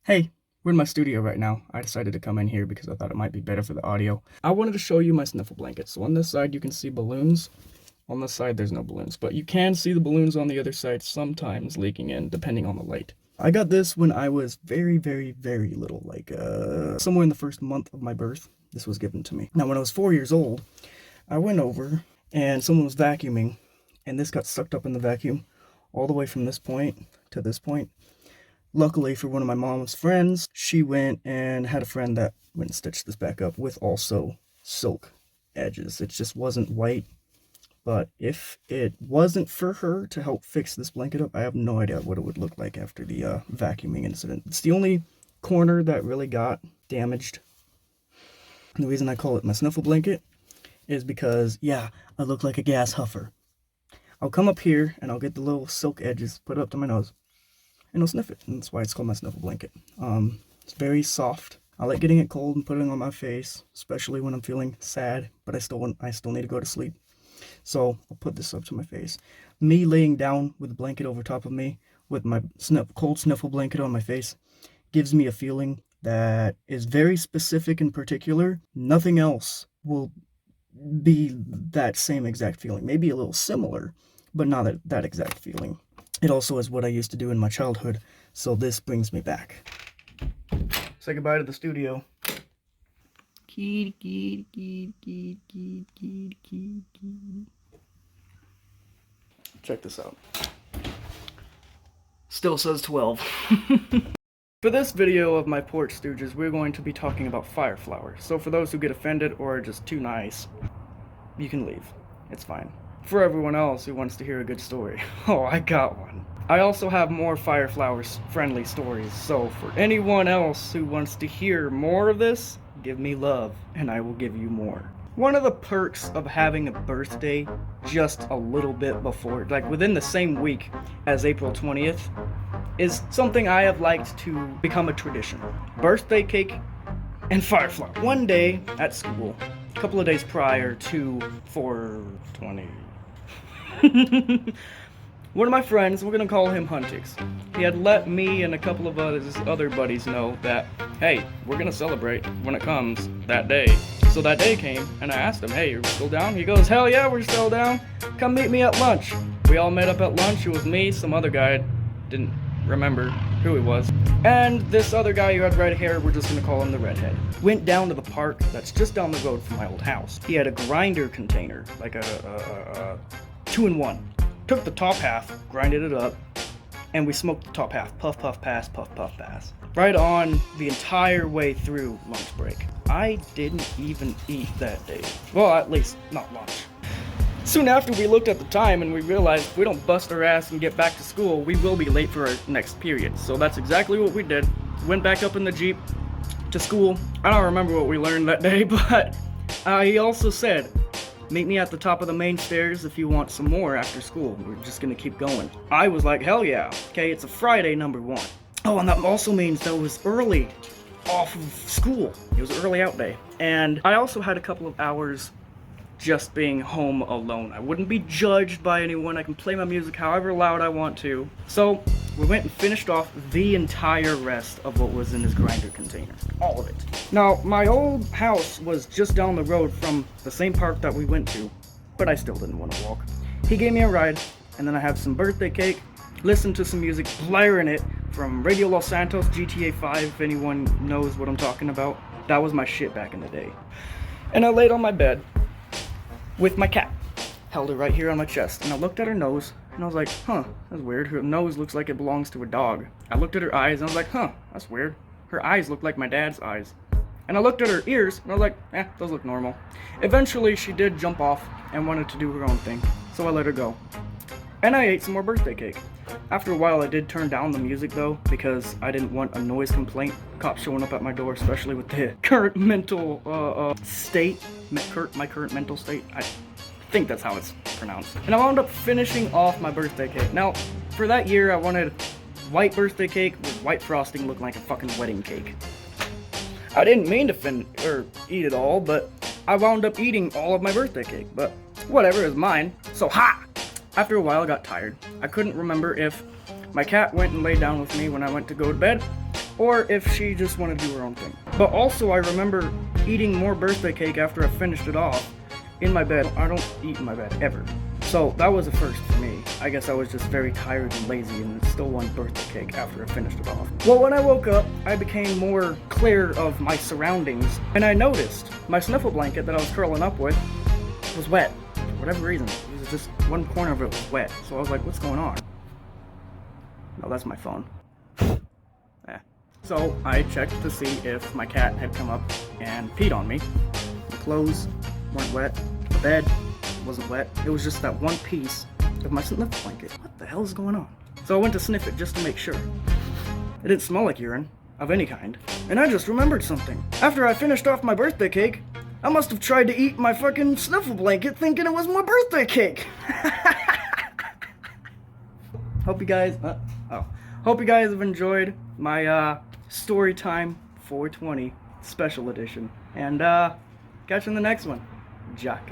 Hey, we're in my studio right now. I decided to come in here because I thought it might be better for the audio. I wanted to show you my sniffle blanket. So on this side you can see balloons. On this side there's no balloons, but you can see the balloons on the other side sometimes leaking in depending on the light. I got this when I was very little, like somewhere in the first month of my birth. This was given to me. Now when I was 4 years old, I went over and someone was vacuuming and this got sucked up in the vacuum all the way from this point to this point. Luckily for one of my mom's friends, she went and had a friend that went and stitched this back up with also silk edges. It just wasn't white, but if it wasn't for her to help fix this blanket up, I have no idea what it would look like after the vacuuming incident. It's the only corner that really got damaged. And the reason I call it my sniffle blanket is because, yeah, I look like a gas huffer. I'll come up here and I'll get the little silk edges, put it up to my nose, and I'll sniff it, and that's why it's called my sniffle blanket. It's very soft. I like getting it cold and putting it on my face, especially when I'm feeling sad, but I still need to go to sleep. So I'll put this up to my face. Me laying down with the blanket over top of me, with my cold sniffle blanket on my face, gives me a feeling that is very specific and particular. Nothing else will be that same exact feeling. Maybe a little similar, but not that exact feeling. It also is what I used to do in my childhood, so this brings me back. Say goodbye to the studio. Check this out. Still says 12. For this video of my porch stooges, we're going to be talking about fire flowers. So for those who get offended or are just too nice, you can leave. It's fine. For everyone else who wants to hear a good story, oh, I got one. I also have more fire flowers friendly stories, so for anyone else who wants to hear more of this, give me love and I will give you more. One of the perks of having a birthday just a little bit before, like within the same week as April 20th, is something I have liked to become a tradition. Birthday cake and fire flower. One day at school, a couple of days prior to 420. One of my friends, we're gonna call him Huntix, he had let me and a couple of his other buddies know that, hey, we're gonna celebrate when it comes that day. So that day came, and I asked him, hey, are we still down? He goes, hell yeah, we're still down. Come meet me at lunch. We all met up at lunch. It was me, some other guy, didn't remember who he was, and this other guy who had red hair, we're just gonna call him the redhead. Went down to the park that's just down the road from my old house. He had a grinder container, like a 2-in-1. Took the top half, grinded it up, and we smoked the top half. Puff, puff, pass, puff, puff, pass. Right on the entire way through lunch break. I didn't even eat that day. Well, at least not lunch. Soon after, we looked at the time and we realized if we don't bust our ass and get back to school, we will be late for our next period. So that's exactly what we did. Went back up in the Jeep to school. I don't remember what we learned that day, but he also said, meet me at the top of the main stairs if you want some more after school. We're just gonna keep going. I was like, hell yeah. Okay, it's a Friday, number one. Oh, and that also means that it was early off of school. It was an early out day. And I also had a couple of hours just being home alone. I wouldn't be judged by anyone. I can play my music however loud I want to. So we went and finished off the entire rest of what was in his grinder container. All of it. Now, my old house was just down the road from the same park that we went to, but I still didn't want to walk. He gave me a ride, and then I had some birthday cake, listened to some music, blaring it from Radio Los Santos, GTA 5, if anyone knows what I'm talking about. That was my shit back in the day. And I laid on my bed with my cat. Held her right here on my chest, and I looked at her nose, and I was like, huh, that's weird. Her nose looks like it belongs to a dog. I looked at her eyes, and I was like, huh, that's weird. Her eyes look like my dad's eyes. And I looked at her ears, and I was like, those look normal. Eventually, she did jump off and wanted to do her own thing, so I let her go. And I ate some more birthday cake. After a while, I did turn down the music, though, because I didn't want a noise complaint. Cops showing up at my door, especially with the current mental state. My current mental state. I think that's how it's pronounced. And I wound up finishing off my birthday cake. Now, for that year, I wanted white birthday cake with white frosting looking like a fucking wedding cake. I didn't mean to eat it all, but I wound up eating all of my birthday cake. But whatever, it was mine. So ha! After a while, I got tired. I couldn't remember if my cat went and laid down with me when I went to go to bed, or if she just wanted to do her own thing. But also, I remember eating more birthday cake after I finished it off in my bed. I don't eat in my bed, ever. So that was a first for me. I guess I was just very tired and lazy and still wanted birthday cake after I finished it off. Well, when I woke up, I became more clear of my surroundings, and I noticed my sniffle blanket that I was curling up with was wet. For whatever reason, it was just one corner of it was wet. So I was like, what's going on? No, that's my phone. Yeah. So I checked to see if my cat had come up and peed on me. The clothes weren't wet. The bed wasn't wet. It was just that one piece of my sniffle blanket. What the hell is going on? So I went to sniff it just to make sure. It didn't smell like urine of any kind. And I just remembered something. After I finished off my birthday cake, I must have tried to eat my fucking sniffle blanket thinking it was my birthday cake. Hope you guys have enjoyed my story time 420 special edition. And catch you in the next one. Jack.